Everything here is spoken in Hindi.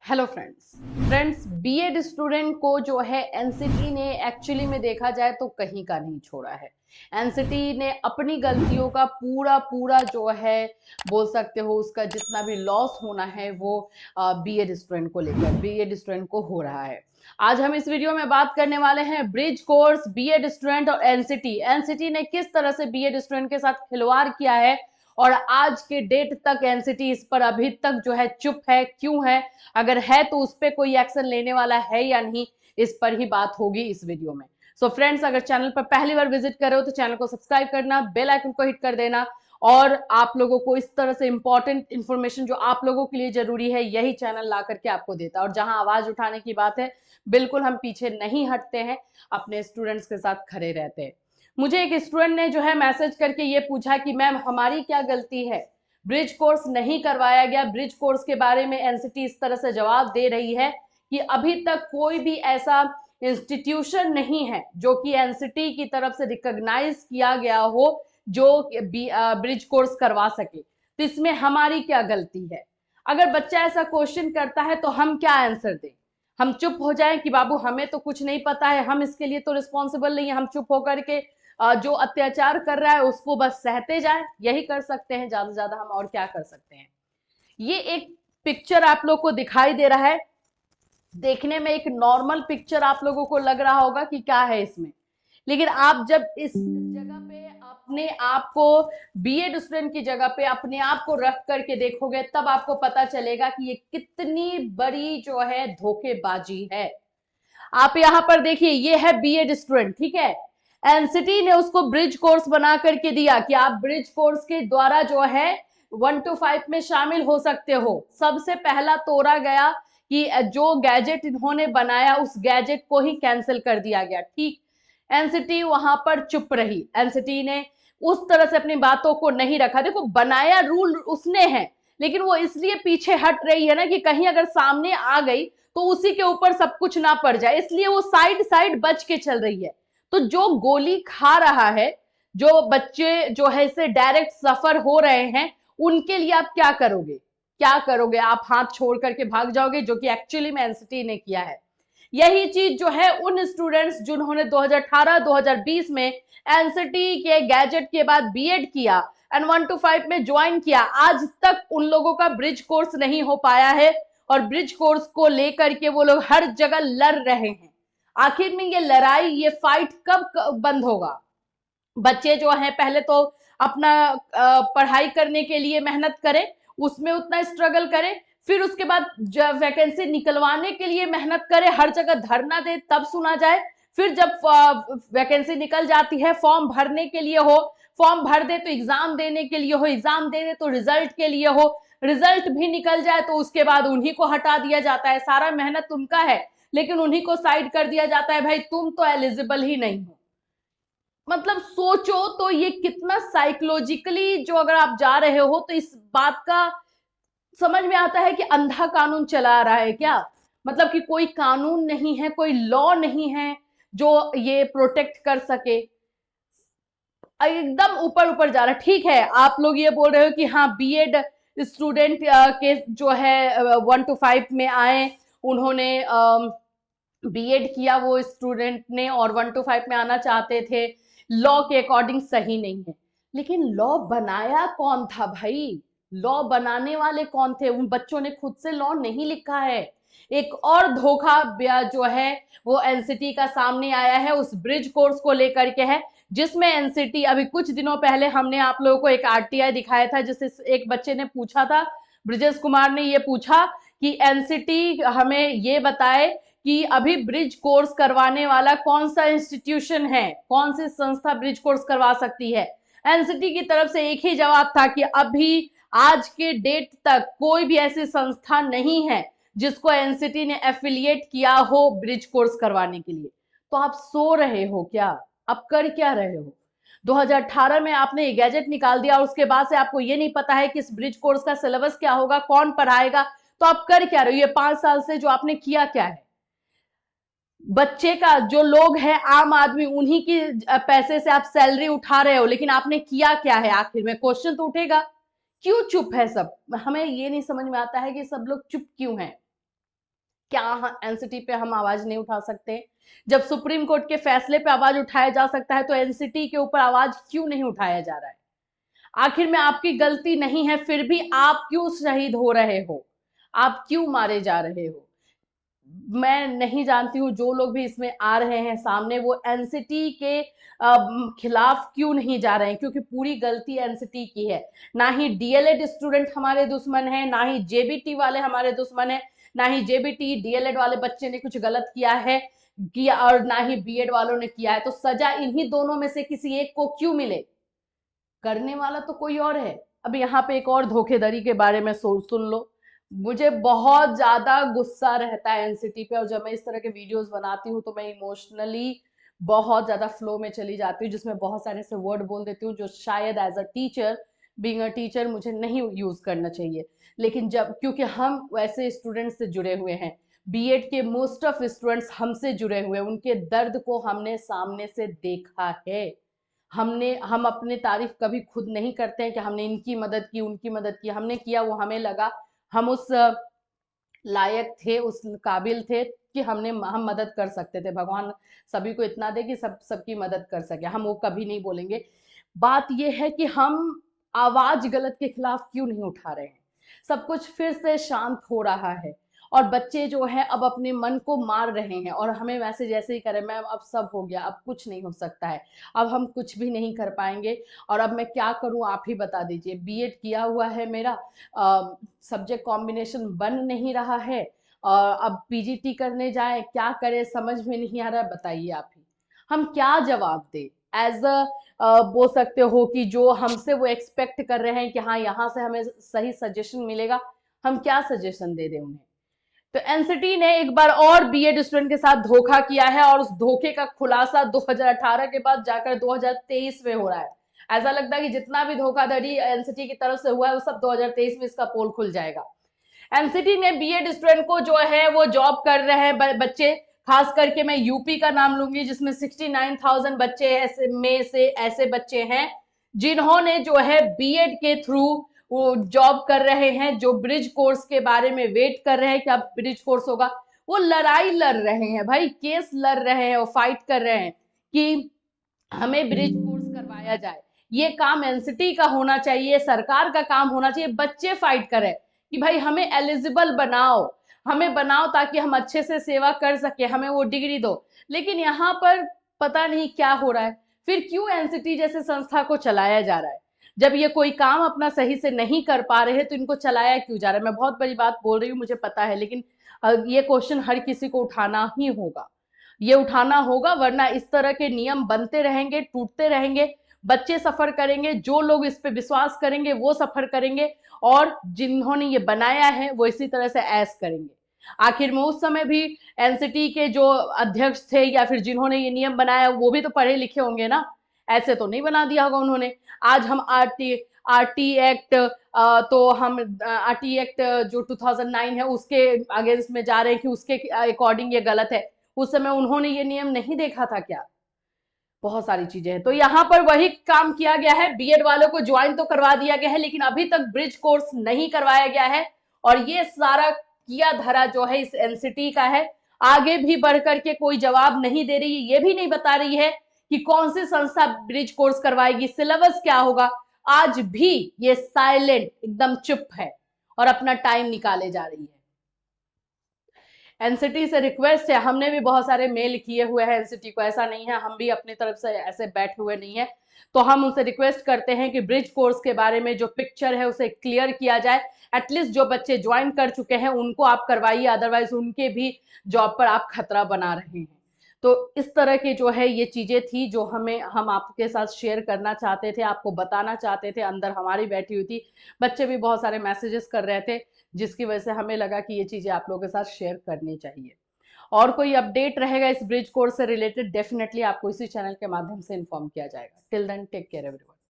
हेलो फ्रेंड्स बीएड स्टूडेंट को जो है एनसीटी ने एक्चुअली में देखा जाए तो कहीं का नहीं छोड़ा है। एनसीटी ने अपनी गलतियों का पूरा पूरा जो है बोल सकते हो उसका जितना भी लॉस होना है वो बीएड स्टूडेंट को लेकर बीएड स्टूडेंट को हो रहा है। आज हम इस वीडियो में बात करने वाले हैं ब्रिज कोर्स, बीएड स्टूडेंट और एनसीटी। एनसीटी ने किस तरह से बीएड स्टूडेंट के साथ खिलवाड़ किया है और आज के डेट तक एनसीटी इस पर अभी तक जो है चुप है, क्यों है, अगर है तो उस पर कोई एक्शन लेने वाला है या नहीं, इस पर ही बात होगी इस वीडियो में। सो फ्रेंड्स, अगर चैनल पर पहली बार विजिट कर रहे हो तो चैनल को सब्सक्राइब करना, बेल आइकन को हिट कर देना और आप लोगों को इस तरह से इंपॉर्टेंट इंफॉर्मेशन जो आप लोगों के लिए जरूरी है यही चैनल ला करके आपको देता है। और जहां आवाज उठाने की बात है बिल्कुल हम पीछे नहीं हटते हैं, अपने स्टूडेंट्स के साथ खड़े रहते हैं। मुझे एक स्टूडेंट ने जो है मैसेज करके ये पूछा कि मैम हमारी क्या गलती है, ब्रिज कोर्स नहीं करवाया गया। ब्रिज कोर्स के बारे में एनसीटी इस तरह से जवाब दे रही है कि अभी तक कोई भी ऐसा इंस्टीट्यूशन नहीं है जो कि एनसीटी की तरफ से रिकॉग्नाइज किया गया हो जो ब्रिज कोर्स करवा सके। तो इसमें हमारी क्या गलती है? अगर बच्चा ऐसा क्वेश्चन करता है तो हम क्या आंसर दें? हम चुप हो जाएं कि बाबू हमें तो कुछ नहीं पता है, हम इसके लिए तो रिस्पॉन्सिबल नहीं है, हम चुप होकर के जो अत्याचार कर रहा है उसको बस सहते जाए, यही कर सकते हैं। ज्यादा से ज्यादा हम और क्या कर सकते हैं? ये एक पिक्चर आप लोग को दिखाई दे रहा है, देखने में एक नॉर्मल पिक्चर आप लोगों को लग रहा होगा कि क्या है इसमें, लेकिन आप जब इस जगह पे अपने आप को बीएड स्टूडेंट की जगह पे अपने आप को रख करके देखोगे तब आपको पता चलेगा कि ये कितनी बड़ी जो है धोखेबाजी है। आप यहां पर देखिए, ये है बीएड स्टूडेंट, ठीक है। एनसीटी ने उसको ब्रिज कोर्स बना करके दिया कि आप ब्रिज कोर्स के द्वारा जो है 1 to 5 में शामिल हो सकते हो। सबसे पहला तोड़ा गया कि जो गैजेट इन्होंने बनाया उस गैजेट को ही कैंसिल कर दिया गया, ठीक। एनसीटी वहां पर चुप रही, एनसीटी ने उस तरह से अपनी बातों को नहीं रखा। देखो, बनाया रूल उसने है, लेकिन वो इसलिए पीछे हट रही है ना कि कहीं अगर सामने आ गई तो उसी के ऊपर सब कुछ ना पड़ जाए, इसलिए वो साइड साइड बच के चल रही है। तो जो गोली खा रहा है, जो बच्चे जो है इससे डायरेक्ट सफर हो रहे हैं, उनके लिए आप क्या करोगे? क्या करोगे? आप हाथ छोड़ करके भाग जाओगे, जो कि एक्चुअली में एनसीटी ने किया है। यही चीज जो है उन स्टूडेंट्स जिन्होंने 2018-2020 में एनसीटी के गैजेट के बाद बीएड किया एंड 1 to 5 में ज्वाइन किया, आज तक उन लोगों का ब्रिज कोर्स नहीं हो पाया है और ब्रिज कोर्स को लेकर के वो लोग हर जगह लड़ रहे हैं। आखिर में ये लड़ाई, ये फाइट कब बंद होगा? बच्चे जो हैं पहले तो अपना पढ़ाई करने के लिए मेहनत करें, उसमें उतना स्ट्रगल करें, फिर उसके बाद जब वैकेंसी निकलवाने के लिए मेहनत करें, हर जगह धरना दे तब सुना जाए। फिर जब वैकेंसी निकल जाती है, फॉर्म भरने के लिए हो, फॉर्म भर दे तो एग्जाम देने के लिए हो, एग्जाम दे दे तो रिजल्ट के लिए हो, रिजल्ट भी निकल जाए तो उसके बाद उन्हीं को हटा दिया जाता है। सारा मेहनत उनका है लेकिन उन्हीं को साइड कर दिया जाता है, भाई तुम तो एलिजिबल ही नहीं हो। मतलब सोचो तो ये कितना साइकोलॉजिकली जो अगर आप जा रहे हो तो इस बात का समझ में आता है कि अंधा कानून चला रहा है क्या? मतलब कि कोई कानून नहीं है, कोई लॉ नहीं है जो ये प्रोटेक्ट कर सके। एकदम ऊपर ऊपर जा रहा है। ठीक है, आप लोग ये बोल रहे हो कि हाँ बीएड स्टूडेंट के जो है 1 to 5 में आए, उन्होंने बीएड किया वो स्टूडेंट ने और 1 to 5 में आना चाहते थे, लॉ के अकॉर्डिंग सही नहीं है। लेकिन लॉ बनाया कौन था भाई? लॉ बनाने वाले कौन थे? उन बच्चों ने खुद से लॉ नहीं लिखा है। एक और धोखा जो है वो एनसीटी का सामने आया है, उस ब्रिज कोर्स को लेकर के है, जिसमें एनसीटी अभी कुछ दिनों पहले हमने आप लोगों को एक आरटीआई दिखाया था, जिससे एक बच्चे ने पूछा था, ब्रिजेश कुमार ने ये पूछा कि एनसीटी हमें ये बताए कि अभी ब्रिज कोर्स करवाने वाला कौन सा इंस्टीट्यूशन है, कौन सी संस्था ब्रिज कोर्स करवा सकती है। एनसीटी की तरफ से एक ही जवाब था कि अभी आज के डेट तक कोई भी ऐसी संस्था नहीं है जिसको एनसीटी ने एफिलिएट किया हो ब्रिज कोर्स करवाने के लिए। तो आप सो रहे हो क्या? आप कर क्या रहे हो? 2018 में आपने ये गैजेट निकाल दिया और उसके बाद से आपको ये नहीं पता है कि इस ब्रिज कोर्स का सिलेबस क्या होगा, कौन पढ़ाएगा, तो आप कर क्या रहे हो? ये 5 साल से जो आपने किया क्या है? बच्चे का जो लोग हैं, आम आदमी, उन्हीं की पैसे से आप सैलरी उठा रहे हो, लेकिन आपने किया क्या है? आखिर में क्वेश्चन तो उठेगा, क्यों चुप है सब? हमें ये नहीं समझ में आता है कि सब लोग चुप क्यों हैं। क्या एनसीटी पे हम आवाज नहीं उठा सकते? जब सुप्रीम कोर्ट के फैसले पे आवाज उठाया जा सकता है तो एनसीटी के ऊपर आवाज क्यों नहीं उठाया जा रहा है? आखिर में आपकी गलती नहीं है, फिर भी आप क्यों शहीद हो रहे हो? आप क्यों मारे जा रहे हो? मैं नहीं जानती हूँ जो लोग भी इसमें आ रहे हैं सामने, वो एनसीटी के खिलाफ क्यों नहीं जा रहे हैं, क्योंकि पूरी गलती एनसीटी की है। ना ही डीएलएड स्टूडेंट हमारे दुश्मन है, ना ही जेबीटी वाले हमारे दुश्मन है, ना ही जेबीटी डीएलएड वाले बच्चे ने कुछ गलत किया और ना ही बीएड वालों ने किया है। तो सजा इन्हीं दोनों में से किसी एक को क्यों मिले? करने वाला तो कोई और है। अब यहाँ पे एक और धोखेधड़ी के बारे में सुन लो। मुझे बहुत ज्यादा गुस्सा रहता है एनसीटी पे, और जब मैं इस तरह के वीडियोस बनाती हूँ तो मैं इमोशनली बहुत ज्यादा फ्लो में चली जाती हूँ, जिसमें बहुत सारे ऐसे वर्ड बोल देती हूँ जो शायद as a teacher, being a teacher, मुझे नहीं यूज करना चाहिए। लेकिन जब, क्योंकि हम वैसे स्टूडेंट से जुड़े हुए हैं, बीएड के मोस्ट ऑफ स्टूडेंट्स हमसे जुड़े हुए हैं, उनके दर्द को हमने सामने से देखा है। हम अपने तारीफ कभी खुद नहीं करते हैं कि हमने इनकी मदद की, उनकी मदद की। हमने किया, वो हमें लगा हम उस लायक थे, उस काबिल थे कि हम मदद कर सकते थे। भगवान सभी को इतना दे कि सबकी मदद कर सके, हम वो कभी नहीं बोलेंगे। बात ये है कि हम आवाज गलत के खिलाफ क्यों नहीं उठा रहे हैं? सब कुछ फिर से शांत हो रहा है और बच्चे जो है अब अपने मन को मार रहे हैं, और हमें वैसे जैसे ही करें, मैम अब सब हो गया, अब कुछ नहीं हो सकता है, अब हम कुछ भी नहीं कर पाएंगे, और अब मैं क्या करूं आप ही बता दीजिए। बीएड किया हुआ है मेरा, सब्जेक्ट कॉम्बिनेशन बन नहीं रहा है, और अब पीजीटी करने जाए, क्या करें समझ में नहीं आ रहा है। बताइए आप ही, हम क्या जवाब दें? एज अ बोल सकते हो कि जो हमसे वो एक्सपेक्ट कर रहे हैं कि हाँ यहाँ से हमें सही सजेशन मिलेगा, हम क्या सजेशन दे दें उन्हें? तो एनसीटी ने एक बार और बीएड स्टूडेंट के साथ धोखा किया है, और उस धोखे का खुलासा 2018 के बाद जाकर 2023 में हो रहा है। ऐसा लगता है कि जितना भी धोखाधड़ी एनसीटी की तरफ से हुआ है वो सब 2023 में इसका पोल खुल जाएगा। एनसीटी ने बीएड स्टूडेंट को जो है वो जॉब कर रहे हैं बच्चे, खास करके मैं यूपी का नाम लूंगी, जिसमें 69,000 बच्चे ऐसे में से ऐसे बच्चे हैं जिन्होंने जो है बीएड के थ्रू वो जॉब कर रहे हैं, जो ब्रिज कोर्स के बारे में वेट कर रहे हैं कि अब ब्रिज कोर्स होगा। वो लड़ाई लड़ रहे हैं भाई, केस लड़ रहे हैं, वो फाइट कर रहे हैं कि हमें ब्रिज कोर्स करवाया जाए। ये काम एनसीटी का होना चाहिए, सरकार का काम होना चाहिए। बच्चे फाइट करें कि भाई हमें एलिजिबल बनाओ, हमें बनाओ ताकि हम अच्छे से सेवा कर सके, हमें वो डिग्री दो। लेकिन यहाँ पर पता नहीं क्या हो रहा है। फिर क्यों एनसीटी जैसे संस्था को चलाया जा रहा है? जब ये कोई काम अपना सही से नहीं कर पा रहे हैं तो इनको चलाया क्यों जा रहा है? मैं बहुत बड़ी बात बोल रही हूँ, मुझे पता है, लेकिन ये क्वेश्चन हर किसी को उठाना ही होगा, ये उठाना होगा, वरना इस तरह के नियम बनते रहेंगे, टूटते रहेंगे, बच्चे सफर करेंगे, जो लोग इस पे विश्वास करेंगे वो सफर करेंगे, और जिन्होंने ये बनाया है वो इसी तरह से ऐश करेंगे। आखिर में उस समय भी एनसीटी के जो अध्यक्ष थे या फिर जिन्होंने ये नियम बनाया वो भी तो पढ़े लिखे होंगे ना, ऐसे तो नहीं बना दिया होगा उन्होंने। आज हम आरटी एक्ट, तो हम आरटी एक्ट जो 2009 है उसके अगेंस्ट में जा रहे हैं कि उसके अकॉर्डिंग ये गलत है। उस समय उन्होंने ये नियम नहीं देखा था क्या? बहुत सारी चीजें हैं। तो यहाँ पर वही काम किया गया है, बीएड वालों को ज्वाइन तो करवा दिया गया है, लेकिन अभी तक ब्रिज कोर्स नहीं करवाया गया है, और ये सारा किया धरा जो है इस एनसीटी का है। आगे भी बढ़ करके कोई जवाब नहीं दे रही है, ये भी नहीं बता रही है कि कौन सी संस्था ब्रिज कोर्स करवाएगी, सिलेबस क्या होगा। आज भी ये साइलेंट, एकदम चुप है और अपना टाइम निकाले जा रही है। एनसीटी से रिक्वेस्ट है, हमने भी बहुत सारे मेल किए हुए हैं एनसीटी को, ऐसा नहीं है, हम भी अपनी तरफ से ऐसे बैठे हुए नहीं है। तो हम उनसे रिक्वेस्ट करते हैं कि ब्रिज कोर्स के बारे में जो पिक्चर है उसे क्लियर किया जाए। एटलीस्ट जो बच्चे ज्वाइन कर चुके हैं उनको आप करवाइए, अदरवाइज उनके भी जॉब पर आप खतरा बना रहे हैं। तो इस तरह की जो है ये चीजें थी जो हम आपके साथ शेयर करना चाहते थे, आपको बताना चाहते थे। अंदर हमारी बैठी हुई थी, बच्चे भी बहुत सारे मैसेजेस कर रहे थे, जिसकी वजह से हमें लगा कि ये चीजें आप लोगों के साथ शेयर करनी चाहिए। और कोई अपडेट रहेगा इस ब्रिज कोर्स से रिलेटेड, डेफिनेटली आपको इसी चैनल के माध्यम से इन्फॉर्म किया जाएगा। Till then take care everyone.